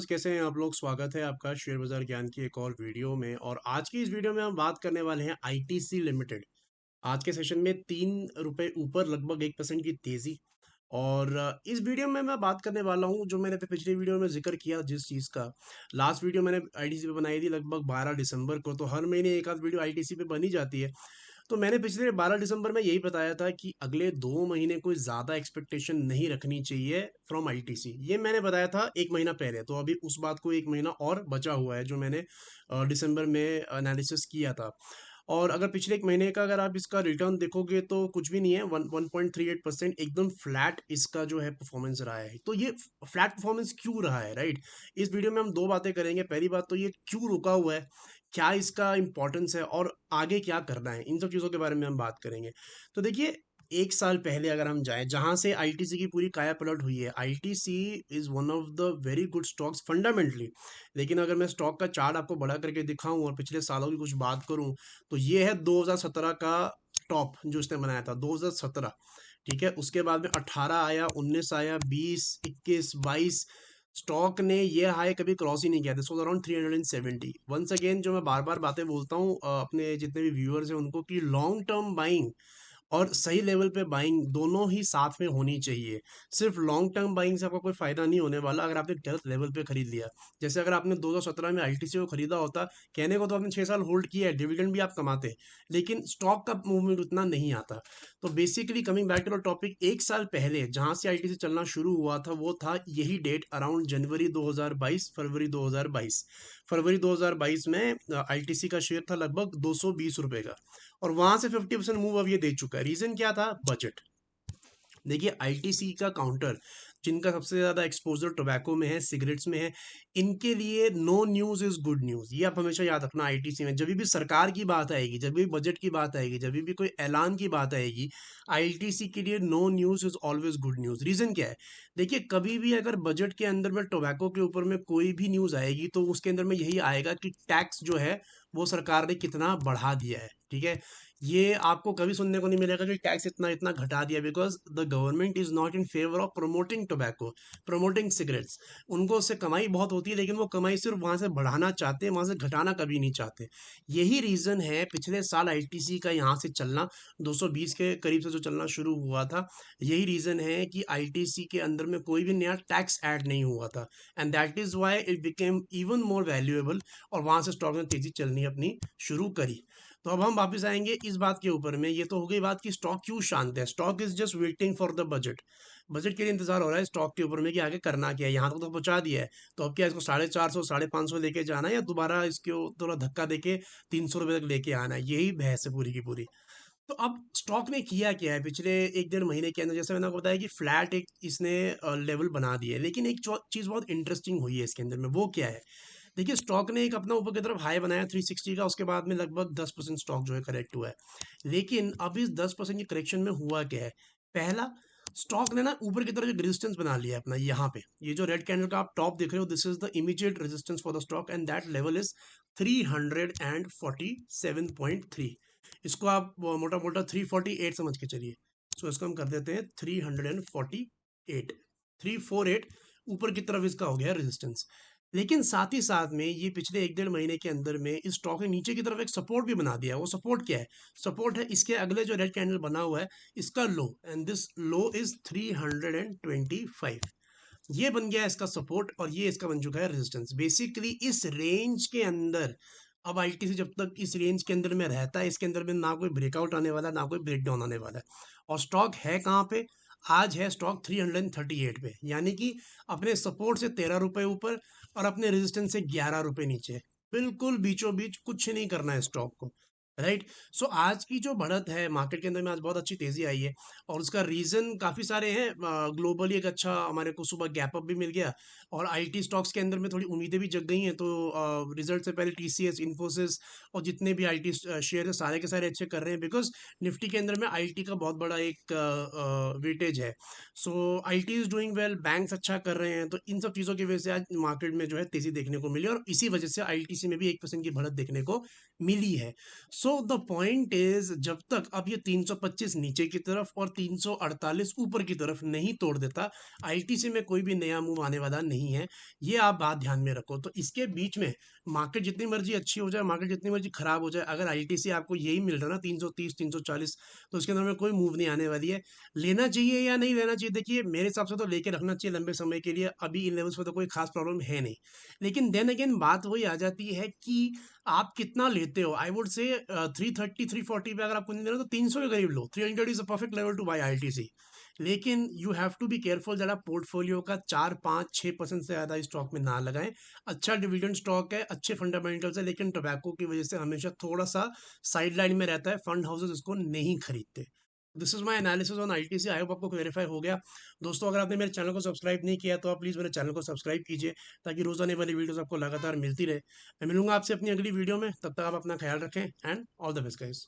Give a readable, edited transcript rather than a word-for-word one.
कैसे हैं आप लोग। स्वागत है आपका शेयर बाजार ज्ञान की एक और वीडियो में। और आज की इस वीडियो में हम बात करने वाले हैं आईटीसी लिमिटेड। आज के सेशन में 3 रुपए ऊपर लगभग 1% की तेजी। और इस वीडियो में मैं बात करने वाला हूं जो मैंने पिछली वीडियो में जिक्र किया जिस चीज़ का। लास्ट वीडियो मैंने आईटीसी पे बनाई थी लगभग 12 दिसंबर को। तो हर महीने एक आध वीडियो आईटीसी पे बनी जाती है। तो मैंने पिछले 12 दिसंबर में यही बताया था कि अगले 2 महीने कोई ज़्यादा एक्सपेक्टेशन नहीं रखनी चाहिए फ्रॉम आईटीसी। ये मैंने बताया था एक महीना पहले। तो अभी उस बात को एक महीना और बचा हुआ है जो मैंने दिसंबर में एनालिसिस किया था। और अगर पिछले एक महीने का अगर आप इसका रिटर्न देखोगे तो कुछ भी नहीं है। 1.38% एकदम फ्लैट इसका जो है परफॉर्मेंस रहा है। तो ये फ्लैट परफॉर्मेंस क्यों रहा है, राइट? इस वीडियो में हम दो बातें करेंगे। पहली बात तो ये क्यों रुका हुआ है, क्या इसका इंपॉर्टेंस है और आगे क्या करना है, इन सब चीज़ों के बारे में हम बात करेंगे। तो देखिए, एक साल पहले अगर हम जाएं जहां से आईटीसी की पूरी काया पलट हुई है। ITC is one of the very good stocks fundamentally. लेकिन अगर मैं स्टॉक का चार्ट आपको बड़ा करके दिखाऊं और पिछले सालों की कुछ बात करूं तो ये है 2017 का टॉप जो इसने बनाया था 2017। ठीक है, उसके बाद में 18 आया, 19 आया, 20, 21, 22। स्टॉक ने ये हाई कभी क्रॉस ही नहीं किया। This was around 370। Once again जो मैं बार बार बातें बोलता हूँ अपने जितने भी व्यूअर्स हैं उनको, कि लॉन्ग टर्म बाइंग और सही लेवल पे बाइंग दोनों ही साथ में होनी चाहिए। सिर्फ लॉन्ग टर्म बाइंग से आपका कोई फायदा नहीं होने वाला अगर आपने गलत लेवल पे खरीद लिया। जैसे अगर आपने 2017 में आईटीसी को खरीदा होता, कहने को तो आपने 6 साल होल्ड किया है, डिविडेंड भी आप कमाते, लेकिन स्टॉक का मूवमेंट उतना नहीं आता। तो basically coming back to the topic, एक साल पहले जहां से आईटीसी चलना शुरू हुआ था वो था यही डेट, अराउंड जनवरी 2022, फरवरी 2022। फरवरी 2022 में आईटीसी का शेयर था लगभग 220 रुपए का। और वहां से 50% मूव अब ये दे चुका है। रीजन क्या था? बजट। देखिए, आईटीसी का काउंटर जिनका सबसे ज्यादा एक्सपोजर टोबैको में है, सिगरेट्स में है, इनके लिए no news is good news. ये आप हमेशा याद रखना। आईटीसी में जब भी सरकार की बात आएगी, जब भी बजट की बात आएगी, जब भी कोई ऐलान की बात आएगी, आईटीसी के लिए no news is always good news. Reason क्या है? देखिए, कभी भी अगर बजट के अंदर में टोबैको के ऊपर में कोई भी न्यूज आएगी तो उसके अंदर में यही आएगा कि टैक्स जो है वो सरकार ने कितना बढ़ा दिया है। ठीक है, ये आपको कभी सुनने को नहीं मिलेगा कि टैक्स इतना इतना घटा दिया, because the government is not in favour of promoting tobacco, promoting cigarettes. उनको उससे कमाई बहुत होती है, लेकिन वो कमाई सिर्फ वहां से बढ़ाना चाहते हैं, वहां से घटाना कभी नहीं चाहते। यही रीजन है पिछले साल आईटीसी का यहाँ से चलना 220 के करीब से जो चलना शुरू हुआ था। यही रीजन है कि आईटीसी के अंदर में कोई भी नया टैक्स ऐड नहीं हुआ था, and that is why it became even more valuable. और वहां से स्टॉक ने तेजी चलनी अपनी शुरू करी। तो अब हम वापस आएंगे इस बात के ऊपर में। ये तो हो गई बात कि स्टॉक क्यों शांत है। Stock is just waiting for the budget. Budget के लिए इंतजार हो रहा है स्टॉक के ऊपर में कि आगे करना क्या है। यहाँ तक तो पहुंचा दिया है, तो अब क्या इसको 450, 550 लेके जाना है या दोबारा इसको थोड़ा धक्का देके 300 रुपये तक लेके आना है? यही बहस है पूरी की पूरी। तो अब स्टॉक ने किया क्या है पिछले एक डेढ़ महीने के अंदर? जैसे मैंने आपको बताया कि फ्लैट एक इसने लेवल बना दिया है, लेकिन एक चीज बहुत इंटरेस्टिंग हुई है इसके अंदर में। वो क्या है? देखिए, स्टॉक ने एक अपना ऊपर की तरफ हाई बनाया 360 का, उसके बाद में लगभग 10% स्टॉक जो है करेक्ट हुआ है। लेकिन अब इस 10% की करेक्शन में हुआ क्या है? पहला, स्टॉक ने ना ऊपर की तरफ एक रेजिस्टेंस बना लिया है अपना। यहाँ पे ये जो रेड कैंडल का आप टॉप देख रहे हो, this is the immediate resistance for the stock and that level is 347.3। इसको आप मोटा मोटा 348 समझ के चलिए। सो इसको हम कर देते हैं 348, 348 ऊपर की तरफ इसका हो गया रेजिस्टेंस। लेकिन साथ ही साथ में ये पिछले एक डेढ़ महीने के अंदर में इस स्टॉक ने नीचे की तरफ एक सपोर्ट भी बना दिया है। वो सपोर्ट क्या है? सपोर्ट है इसके अगले जो रेड कैंडल बना हुआ है, इसका लो, एंड दिस लो इज 325। ये बन गया इसका सपोर्ट और ये इसका बन चुका है रेजिस्टेंस। बेसिकली इस रेंज के अंदर अब आईटीसी जब तक इस रेंज के अंदर में रहता है, इसके अंदर में ना कोई ब्रेकआउट आने वाला, ना कोई ब्रेकडाउन आने वाला है। और स्टॉक है कहाँ पे? आज है स्टॉक 338 पे, यानी कि अपने सपोर्ट से 13 रुपए ऊपर और अपने रेजिस्टेंस से 11 रुपए नीचे। बिल्कुल बीचों बीच, कुछ नहीं करना है स्टॉक को, राइट? सो आज की जो बढ़त है मार्केट के अंदर में, आज बहुत अच्छी तेजी आई है। और उसका रीजन काफी सारे हैं। ग्लोबली एक अच्छा हमारे को सुबह गैप अप भी मिल गया, और आईटी स्टॉक्स के अंदर में थोड़ी उम्मीदें भी जग गई हैं। तो रिजल्ट से पहले टीसीएस, इन्फोसिस और जितने भी आईटी शेयर है सारे के सारे अच्छे कर रहे हैं, बिकॉज निफ्टी के अंदर में आईटी का बहुत बड़ा एक वेटेज है। So IT is doing well, banks अच्छा कर रहे हैं। तो इन सब चीज़ों की वजह से आज मार्केट में जो है तेजी देखने को मिली, और इसी वजह से आईटीसी में भी 1% की बढ़त देखने को मिली है। सो द पॉइंट इज, जब तक अब ये 325 नीचे की तरफ और 348 ऊपर की तरफ नहीं तोड़ देता, आईटीसी में कोई भी नया मूव आने वाला नहीं है। ये आप बात ध्यान में रखो। तो इसके बीच में मार्केट जितनी मर्जी अच्छी हो जाए, मार्केट जितनी मर्जी खराब हो जाए, अगर आईटीसी आपको यही मिल रहा है ना 330 340, तो उसके अंदर में कोई मूव नहीं आने वाली है। लेना चाहिए या नहीं लेना चाहिए, देखिए मेरे हिसाब से तो लेके रखना चाहिए लंबे समय के लिए। अभी इन लेवल्स पे तो कोई खास प्रॉब्लम है नहीं, लेकिन देन अगेन बात वही आ जाती है कि आप कितना लेते हो। आई वुड से 330 340 पे अगर आपको नहीं देना तो 300 के करीब लो। 300 is a perfect level to buy ITC. लेकिन you have to be careful that आप पोर्टफोलियो का 4 5 6% से ज़्यादा स्टॉक में ना लगाएं। अच्छा डिविडेंड स्टॉक है, अच्छे फंडामेंटल्स है, लेकिन टोबैको की वजह से हमेशा थोड़ा सा साइड लाइन में रहता है, फंड हाउसेस इसको नहीं खरीदते। This is my analysis on ITC. I hope आपको क्लेरिफाई हो गया। दोस्तों, अगर आपने मेरे चैनल को सब्सक्राइब नहीं किया तो आप प्लीज़ मेरे चैनल को सब्सक्राइब कीजिए, ताकि रोज़ आने वाली वीडियोस आपको लगातार मिलती रहे। मैं मिलूंगा आपसे अपनी अगली वीडियो में, तब तक आप अपना ख्याल रखें and all the best guys.